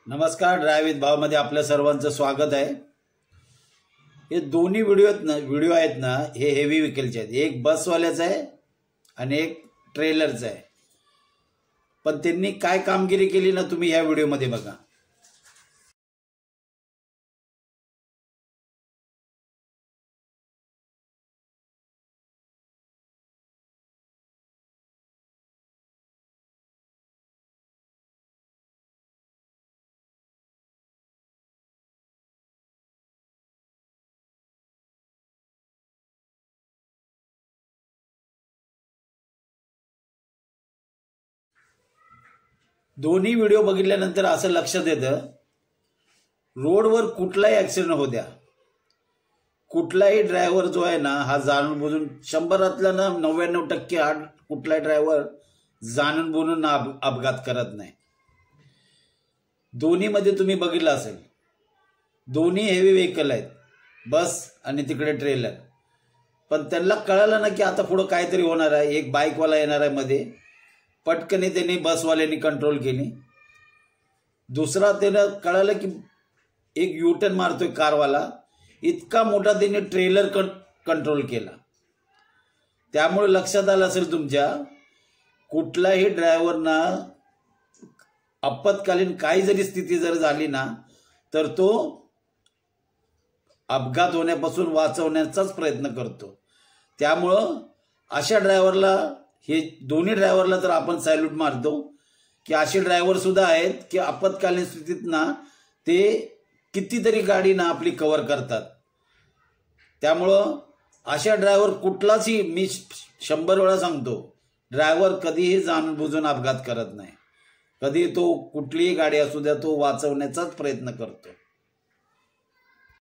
नमस्कार, drive with भावमध्ये आपल्या सर्वांचं स्वागत आहे। हे दोन्ही व्हिडिओ आहेत ना, हे हेवी व्हेकलचे आहेत। एक बसवाल्याचा आहे आणि एक ट्रेलरचा आहे। पण त्यांनी काय कामगिरी केली ना, तुम्ही ह्या व्हिडिओमध्ये बघा। दोन्ही व्हिडिओ बघितल्यानंतर असं लक्षात येतं, रोडवर कुठलाही ऍक्सिडेंट होऊ द्या, कुठलाही ड्रायव्हर जो आहे ना, हा जाणून बुजून 100तला ना 99% हा कुठलाही ड्रायव्हर जाणून बुजून अपघात करत नाही। दोन्हीमध्ये तुम्ही बघितलं असेल, दोन्ही हेवी व्हेकल आहेत, बस आणि तिकडे ट्रेलर। पण त्यांना कळलं ना की आता पुढे काहीतरी होणार आहे। एक बाईकवाला येणार आहे मध्ये, पटकन त्यांनी बसवाल्यांनी कंट्रोल केली। दुसरा त्याला कळालं की एक युटर्न मारतोय कारवाला, इतका मोठा त्याने ट्रेलर कंट्रोल केला। त्यामुळे लक्षात आलं असेल तुमच्या, कुठलाही ड्रायव्हरना आपत्कालीन काही जरी स्थिती जर झाली ना, तर तो अपघात होण्यापासून वाचवण्याचाच प्रयत्न करतो। त्यामुळं अशा ड्रायव्हरला, हे दोन्ही ड्रायव्हरला तर आपण सॅल्यूट मारतो की असे ड्रायव्हर सुद्धा आहेत की आपत्कालीन स्थितीत ना ते कितीतरी गाडी ना आपली कव्हर करतात। त्यामुळं अशा ड्रायव्हर कुठलाची, मी 100 वेळा सांगतो, ड्रायव्हर कधीही जाणून बुजून अपघात करत नाही। कधी तो कुठलीही गाडी असू द्या, तो वाचवण्याचाच प्रयत्न करतो।